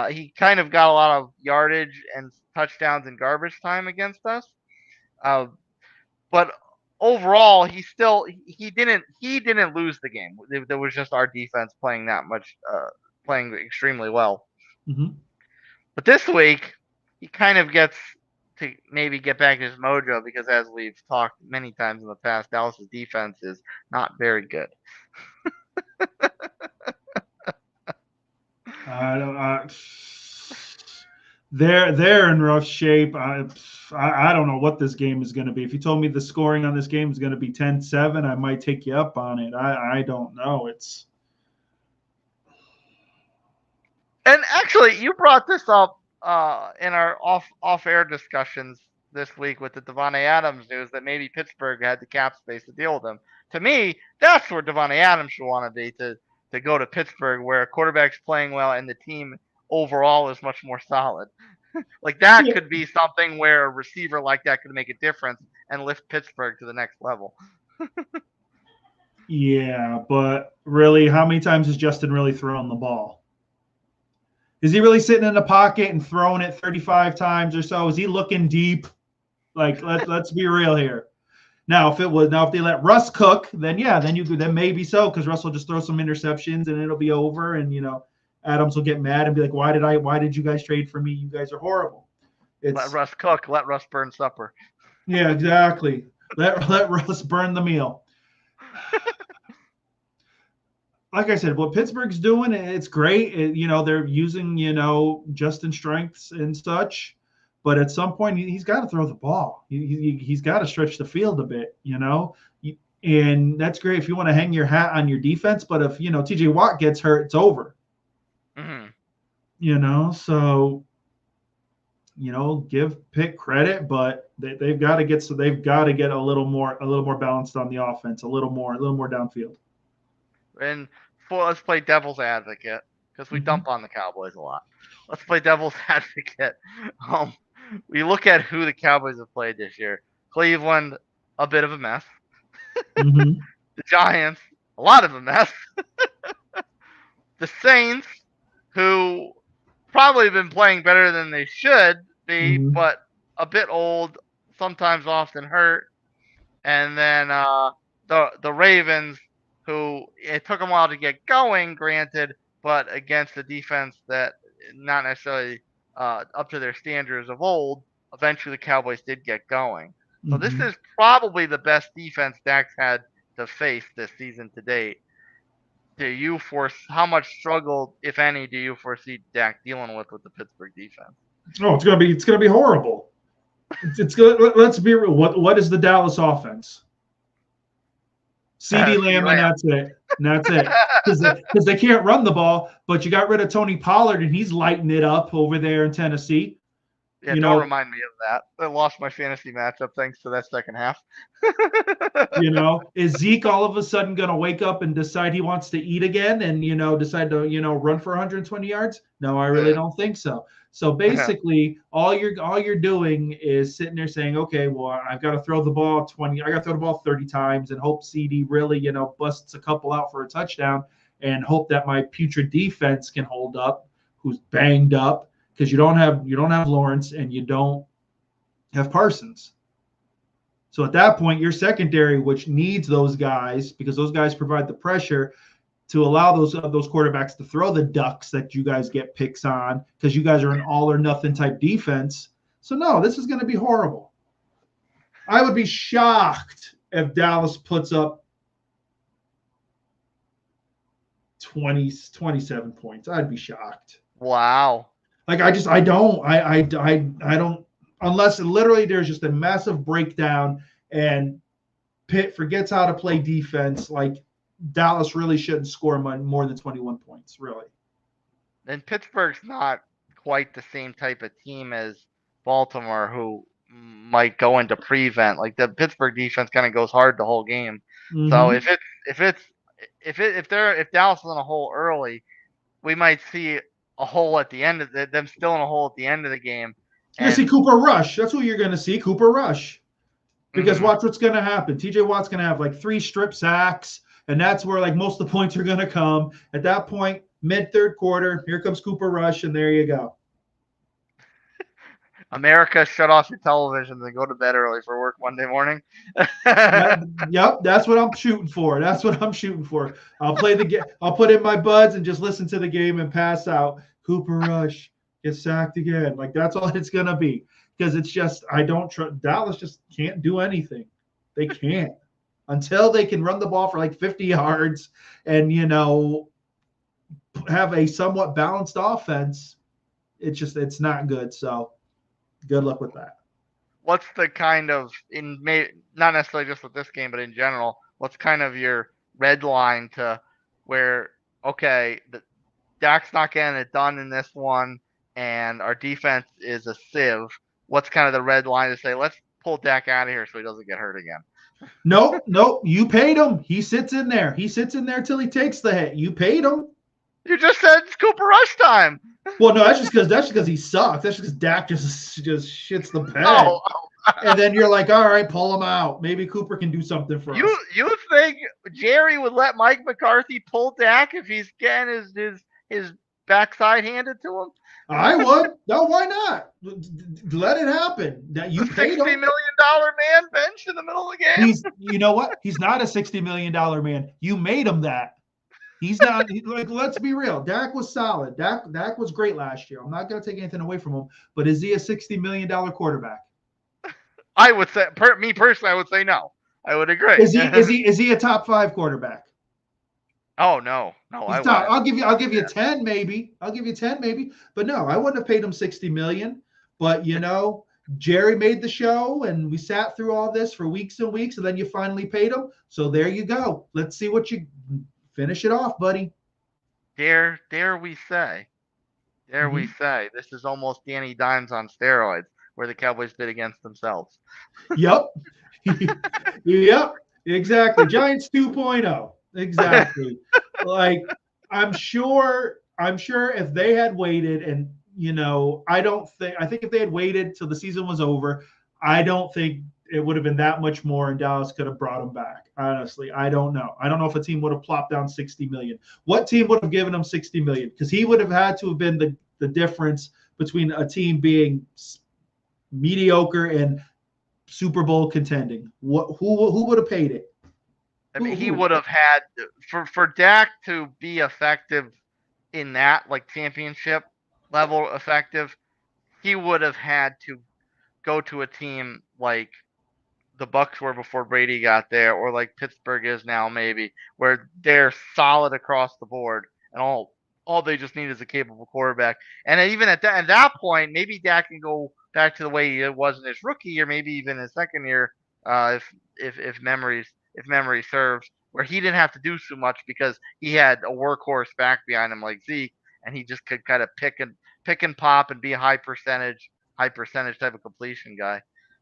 he kind of got a lot of yardage and touchdowns and garbage time against us. But overall, he didn't lose the game. There was just our defense playing playing extremely well.
Mm-hmm.
But this week, he kind of gets to maybe get back his mojo because, as we've talked many times in the past, Dallas's defense is not very good.
They're in rough shape. I don't know what this game is going to be. If you told me the scoring on this game is going to be 10-7, I might take you up on it. I don't know.
And actually, you brought this up in our off-air discussions this week with the Devontae Adams news that maybe Pittsburgh had the cap space to deal with him. To me, that's where Devontae Adams should want to be, to go to Pittsburgh, where a quarterback's playing well and the team overall is much more solid. Like that could be something where a receiver like that could make a difference and lift Pittsburgh to the next level.
Yeah, but really, how many times has Justin really thrown the ball? Is he really sitting in the pocket and throwing it 35 times or so? Is he looking deep? Like, let's be real here. Now, if they let Russ cook, then maybe so, because Russ will just throw some interceptions and it'll be over, and Adams will get mad and be like, why did you guys trade for me? You guys are horrible.
Let Russ cook, let Russ burn supper.
Yeah, exactly. Let Russ burn the meal. Like I said, what Pittsburgh's doing, it's great. They're using, Justin's strengths and such. But at some point, he's got to throw the ball. He's got to stretch the field a bit, And that's great if you want to hang your hat on your defense. But if, T.J. Watt gets hurt, it's over. Mm-hmm. So, give Pitt credit, but they've got to get a little more balanced on the offense, a little more downfield.
And let's play devil's advocate because we dump on the Cowboys a lot. Let's play devil's advocate. We look at who the Cowboys have played this year. Cleveland, a bit of a mess.
Mm-hmm.
The Giants, a lot of a mess. The Saints, who probably have been playing better than they should be,
mm-hmm.
but a bit old, sometimes often hurt. And then the Ravens, who it took them a while to get going, granted, but against a defense that not necessarily up to their standards of old, eventually the Cowboys did get going. So this is probably the best defense Dak's had to face this season to date. How much struggle, if any, do you foresee Dak dealing with the Pittsburgh defense?
Oh, it's gonna be horrible. It's good. Let's be real. What is the Dallas offense? CD Lamb, and that's it. Because they can't run the ball, but you got rid of Tony Pollard, and he's lighting it up over there in Tennessee.
Yeah, don't remind me of that. I lost my fantasy matchup thanks to that second half.
Is Zeke all of a sudden going to wake up and decide he wants to eat again and, decide to, run for 120 yards? No, I really don't think so. So basically, all you're doing is sitting there saying, okay, well, I've got to throw the ball 20, I got to throw the ball 30 times and hope CD really, busts a couple out for a touchdown and hope that my putrid defense can hold up, who's banged up, because you don't have Lawrence and you don't have Parsons. So at that point, your secondary, which needs those guys because those guys provide the pressure to allow those quarterbacks to throw the ducks that you guys get picks on because you guys are an all or nothing type defense. So no, this is going to be horrible. I would be shocked if Dallas puts up 27 points. I'd be shocked.
Wow.
Like I don't, unless literally there's just a massive breakdown and Pitt forgets how to play defense. Like Dallas really shouldn't score more than 21 points, really.
And Pittsburgh's not quite the same type of team as Baltimore, who might go into prevent. Like the Pittsburgh defense kind of goes hard the whole game. Mm-hmm. So if Dallas is in a hole early, we might see a hole at the end of them still in a hole at the end of the game.
You're going to see Cooper Rush. That's what you're going to see, Cooper Rush. Because watch what's going to happen. TJ Watt's going to have like 3 strip sacks, and that's where like most of the points are going to come. At that point, mid-third quarter, here comes Cooper Rush, and there you go.
America, shut off your televisions and go to bed early for work Monday morning.
Yep, that's what I'm shooting for. I'll play the game. I'll put in my buds and just listen to the game and pass out. Cooper Rush gets sacked again. Like that's all it's gonna be because it's just I don't trust Dallas. Just can't do anything. They can't until they can run the ball for like 50 yards and have a somewhat balanced offense. It's not good. So. Good luck with that.
What's the kind of not necessarily just with this game, but in general, what's kind of your red line to where Dak's not getting it done in this one, and our defense is a sieve? What's kind of the red line to say let's pull Dak out of here so he doesn't get hurt again?
Nope. You paid him. He sits in there. Till he takes the hit. You paid him.
You just said it's Cooper Rush time.
Well, no, that's just because he sucks. That's just because Dak just shits the bed. And then you're like, all right, pull him out. Maybe Cooper can do something for us.
You think Jerry would let Mike McCarthy pull Dak if he's getting his backside handed to him?
I would. No, why not? Let it happen. You paid him.
$60 million man bench in the middle of the game.
You know what? He's not a $60 million man. You made him that. He's not like. Let's be real. Dak was solid. Dak was great last year. I'm not going to take anything away from him. But is he a $60 million quarterback?
I would say, me personally, I would say no. I would agree.
Is he a top 5 quarterback?
Oh no.
I'll give you 10 maybe. But no, I wouldn't have paid him $60 million. But Jerry made the show, and we sat through all this for weeks and weeks, and then you finally paid him. So there you go. Let's see what you. Finish it off, buddy.
Dare we say. We say. This is almost Danny Dimes on steroids, where the Cowboys did against themselves.
Yep. Yep. Exactly. Giants 2.0. Exactly. Like, I'm sure if they had waited and, I think if they had waited till the season was over, I don't think it would have been that much more, and Dallas could have brought him back. Honestly, I don't know. I don't know if a team would have plopped down $60 million. What team would have given him $60 million? Because he would have had to have been the difference between a team being mediocre and Super Bowl contending. Who would have paid it?
I mean, he would have had for Dak to be effective in that, like championship level effective. He would have had to go to a team like the Bucs were before Brady got there, or like Pittsburgh is now, maybe, where they're solid across the board, and all they just need is a capable quarterback. And even at that point, maybe Dak can go back to the way it was in his rookie year, maybe even his second year, if memory serves, where he didn't have to do so much because he had a workhorse back behind him like Zeke, and he just could kind of pick and pop and be a high percentage high percentage type of completion guy.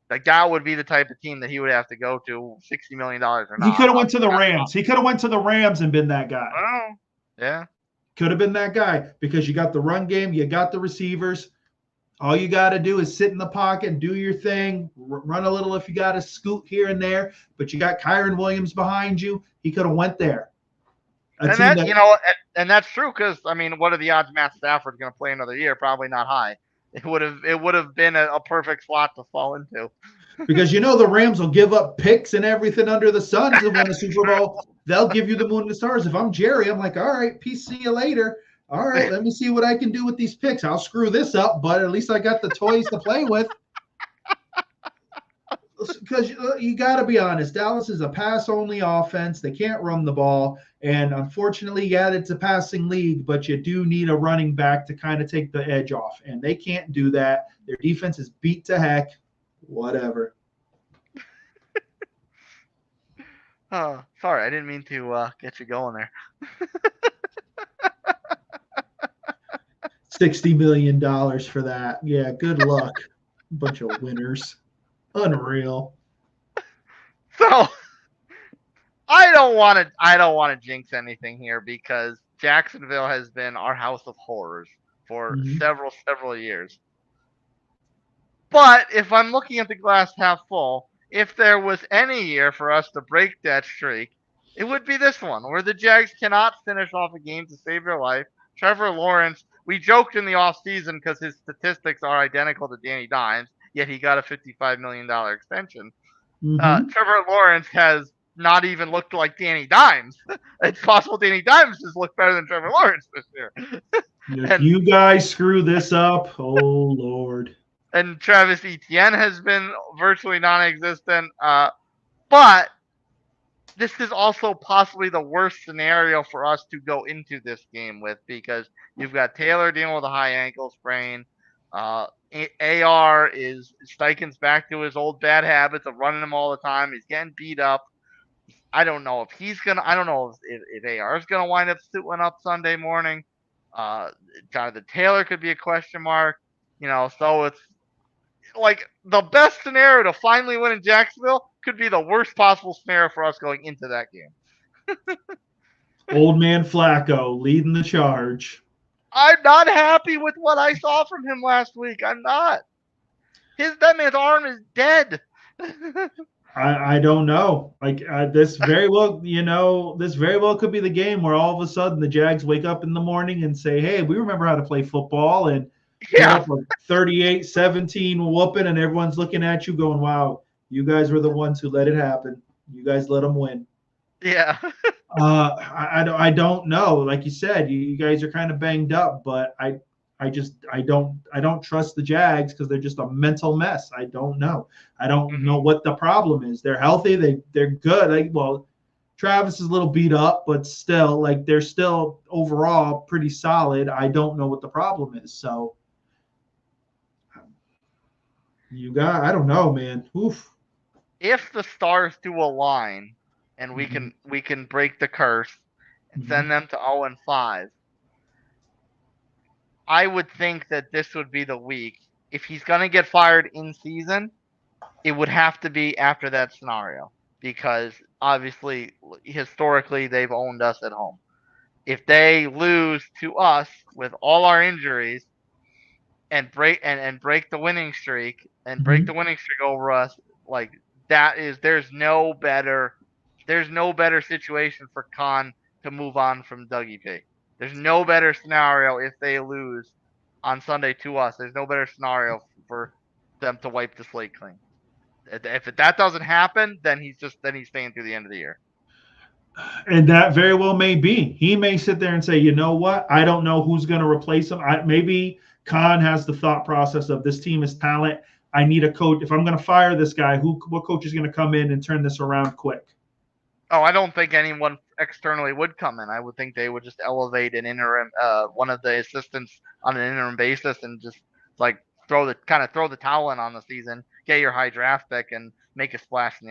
Like that would be the type of team that he would have to go to, $60 million or
He
not.
could have went to the Rams. He could have went to the Rams and been that guy.
Oh, yeah.
Could have been that guy because you got the run game, you got the receivers. All you got to do is sit in the pocket and do your thing, run a little if you got to scoot here and there, but you got Kyron Williams behind you. He could have went there.
And that's true because I mean, what are the odds Matt Stafford's going to play another year? Probably not high. It would have been a perfect slot to fall into.
Because the Rams will give up picks and everything under the sun to win a Super Bowl. They'll give you the moon and the stars. If I'm Jerry, I'm like, all right, peace, see you later. All right, let me see what I can do with these picks. I'll screw this up, but at least I got the toys to play with. Because you got to be honest, Dallas is a pass-only offense. They can't run the ball. And unfortunately, yeah, it's a passing league, but you do need a running back to kind of take the edge off. And they can't do that. Their defense is beat to heck. Whatever.
Oh, sorry. I didn't mean to get you going there.
$60 million for that. Yeah, good luck. Bunch of winners. Unreal.
So I don't want to jinx anything here because Jacksonville has been our house of horrors for several years. But if I'm looking at the glass half full, if there was any year for us to break that streak, it would be this one where the Jags cannot finish off a game to save their life. Trevor Lawrence, we joked in the offseason because his statistics are identical to Danny Dimes, yet he got a $55 million extension. Trevor Lawrence has not even looked like Danny Dimes. It's possible Danny Dimes has looked better than Trevor Lawrence this year.
If you guys screw this up, oh Lord.
And Travis Etienne has been virtually non-existent. But this is also possibly the worst scenario for us to go into this game with because you've got Taylor dealing with a high ankle sprain. AR is Steichen's back to his old bad habits of running him all the time. He's getting beat up. I don't know if AR is gonna wind up suiting up Sunday morning. Jonathan Taylor could be a question mark. So it's like the best scenario to finally win in Jacksonville could be the worst possible scenario for us going into that game.
Old man Flacco leading the charge.
I'm not happy with what I saw from him last week. I'm not. That man's arm is dead.
I don't know. Like this very well could be the game where all of a sudden the Jags wake up in the morning and say, "Hey, we remember how to play football," and
yeah,
38-17 whooping, and everyone's looking at you going, "Wow, you guys were the ones who let it happen. You guys let them win."
Yeah.
I don't know. Like you said, you guys are kind of banged up, but I don't trust the Jags because they're just a mental mess. I don't know. I don't know what the problem is. They're healthy. They're good. Travis is a little beat up, but still, they're still overall pretty solid. I don't know what the problem is. So I don't know, man. Oof.
If the stars do align and we can break the curse and send them to 0-5, I would think that this would be the week. If he's going to get fired in season, it would have to be after that scenario because obviously, historically, they've owned us at home. If they lose to us with all our injuries and break the winning streak over us, there's no better situation for Khan to move on from Dougie P. There's no better scenario if they lose on Sunday to us. There's no better scenario for them to wipe the slate clean. If that doesn't happen, then he's staying through the end of the year.
And that very well may be. He may sit there and say, you know what? I don't know who's going to replace him. Maybe Khan has the thought process of this team is talent. I need a coach. If I'm going to fire this guy, what coach is going to come in and turn this around quick?
Oh, I don't think anyone externally would come in. I would think they would just elevate an interim, one of the assistants on an interim basis, and just throw the towel in on the season, get your high draft pick, and make a splash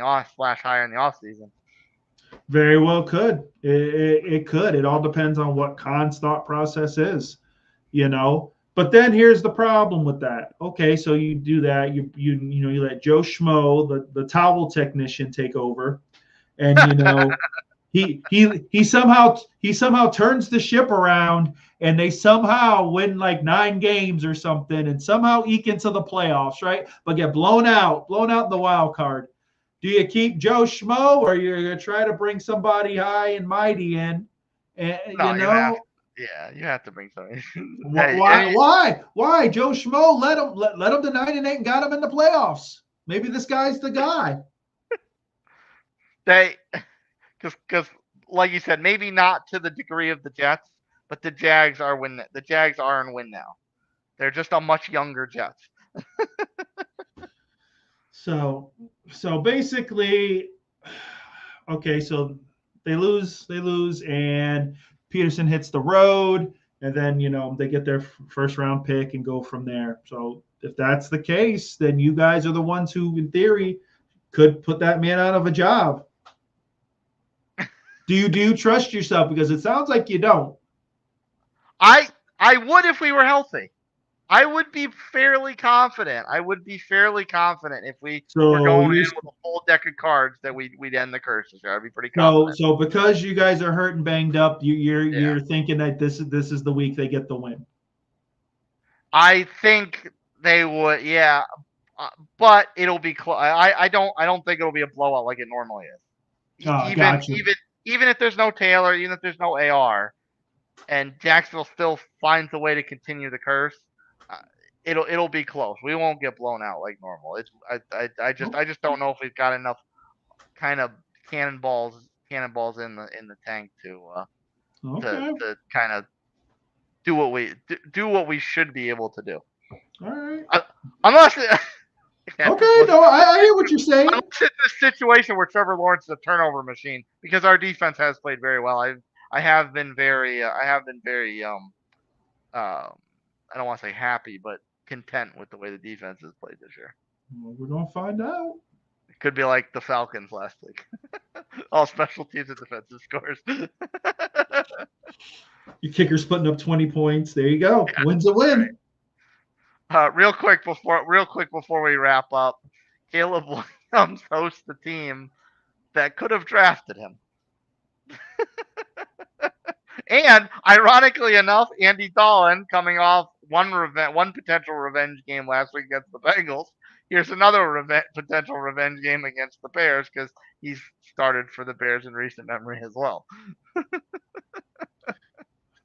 higher in the off season.
Very well could. It could. It all depends on what Khan's thought process is, But But then here's the problem with that. Okay, so you do that. You let Joe Schmo, the towel technician, take over, and he somehow turns the ship around, and they somehow win like 9 games or something, and somehow eke into the playoffs, right? But get blown out in the wild card. Do you keep Joe Schmo, or you're gonna try to bring somebody high and mighty in? And
No, you have to bring something. Hey,
why? Joe Schmo let him to 9-8 and got him in the playoffs. Maybe this guy's the guy.
Because like you said, maybe not to the degree of the Jets, but the Jags are in win now. They're just a much younger Jets.
So basically, okay, so they lose, and Peterson hits the road, and then they get their first round pick and go from there. So if that's the case, then you guys are the ones who, in theory, could put that man out of a job. Do you trust yourself? Because it sounds like you don't.
I would if we were healthy. I would be fairly confident. If we were going in with a full deck of cards that we'd end the curse this year. I'd be pretty confident.
So because you guys are hurt and banged up, you're thinking that this is the week they get the win.
I think they would, yeah, but it'll be close. I don't think it'll be a blowout like it normally is. Even if there's no Taylor, even if there's no AR, and Jacksonville still finds a way to continue the curse, it'll be close. We won't get blown out like normal. I just don't know if we've got enough kind of cannonballs in the tank to kind of do what we should be able to do.
All right.
Unless.
Okay, no, I hear what you're saying.
It's a situation where Trevor Lawrence is a turnover machine because our defense has played very well. I have been very I don't want to say happy, but content with the way the defense has played this year.
Well, we're gonna find out.
It could be like the Falcons last week. All special teams and defensive scores.
Your kicker's putting up 20 points. There you go. Yeah, win's a win.
Right. Real quick before we wrap up, Caleb Williams hosts the team that could have drafted him. And ironically enough, Andy Dalton, coming off one potential revenge game last week against the Bengals, here's another potential revenge game against the Bears because he's started for the Bears in recent memory as well.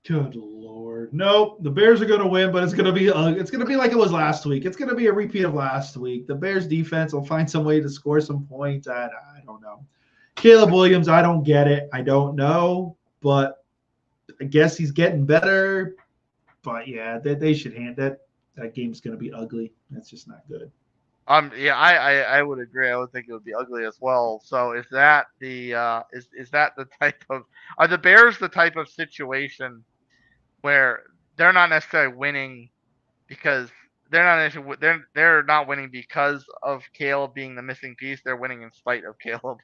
Good Lord. Nope. The Bears are going to win, but it's going to be like it was last week. It's going to be a repeat of last week. The Bears defense will find some way to score some points. I don't know. Caleb Williams, I don't get it. I don't know, but I guess he's getting better. But yeah, they should hand that game's going to be ugly. That's just not good.
Yeah, I would agree. I would think it would be ugly as well. So is that is that the type of, are the Bears the type of situation where they're not necessarily winning because they're not winning because of Caleb being the missing piece. They're winning in spite of Caleb.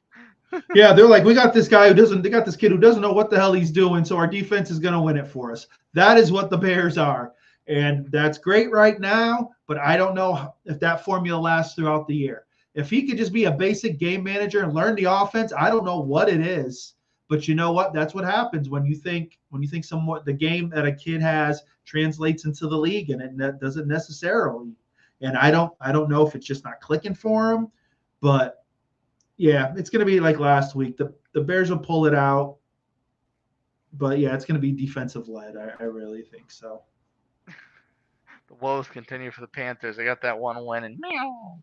Yeah, they're like, we got this kid who doesn't know what the hell he's doing, so our defense is going to win it for us. That is what the Bears are. And that's great right now, but I don't know if that formula lasts throughout the year. If he could just be a basic game manager and learn the offense, I don't know what it is. But you know what? That's what happens when you think somewhat the game that a kid has translates into the league, and it doesn't necessarily. And I don't know if it's just not clicking for him, but yeah, it's going to be like last week. The Bears will pull it out, but yeah, it's going to be defensive led. I really think so.
The woes continue for the Panthers. They got that one win, and meow.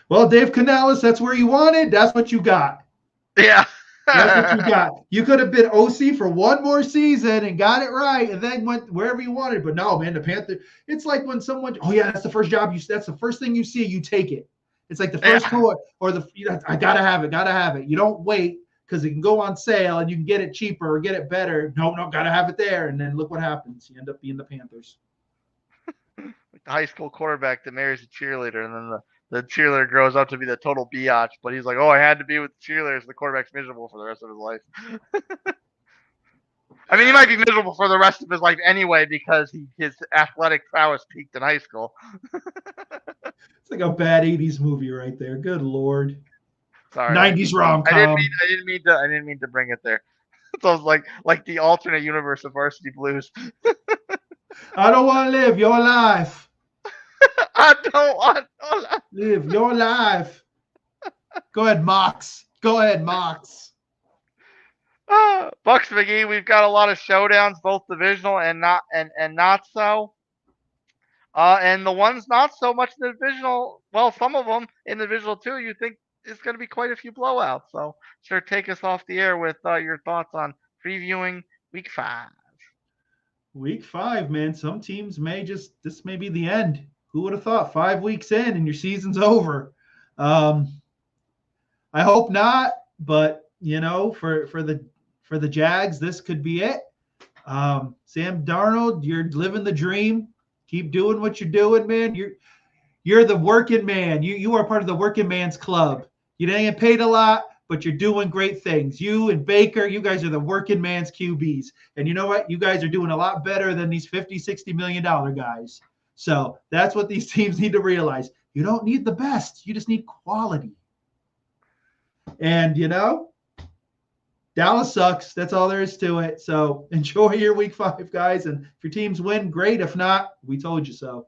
Well, Dave Canales, that's where you wanted. That's what you got.
Yeah.
That's what you got. You could have been OC for one more season and got it right, and then went wherever you wanted. But no, man, the Panthers. It's like when someone, oh yeah, that's the first job that's the first thing you see, you take it. It's like the first toy or I gotta have it. You don't wait because it can go on sale and you can get it cheaper or get it better. No, gotta have it there. And then look what happens. You end up being the Panthers.
Like the high school quarterback that marries a cheerleader, and then the cheerleader grows up to be the total biatch, but he's like, oh, I had to be with the cheerleaders. The quarterback's miserable for the rest of his life. I mean, he might be miserable for the rest of his life anyway because his athletic prowess peaked in high school.
It's like a bad 80s movie right there. Good Lord.
Sorry,
90s rom-com.
I didn't mean to bring it there. So it's like the alternate universe of Varsity Blues.
I don't want to live your life.
I don't want to
live your life. Go ahead, Mox. Go ahead, Mox.
Bucs McGee, we've got a lot of showdowns, both divisional and not so. And the ones not so much in the divisional, well, some of them in the divisional too, you think it's going to be quite a few blowouts. So sure, take us off the air with your thoughts on previewing Week 5.
Week 5, man. Some teams this may be the end. Who would have thought 5 weeks in and your season's over? I hope not, but for the Jags, this could be it. Sam Darnold, you're living the dream. Keep doing what you're doing, man. You're the working man. You are part of the working man's club. You didn't get paid a lot, but you're doing great things. You and Baker, you guys are the working man's QBs. And you know what? You guys are doing a lot better than these $50, $60 million guys. So that's what these teams need to realize. You don't need the best. You just need quality. And, Dallas sucks. That's all there is to it. So enjoy your Week 5, guys. And if your teams win, great. If not, we told you so.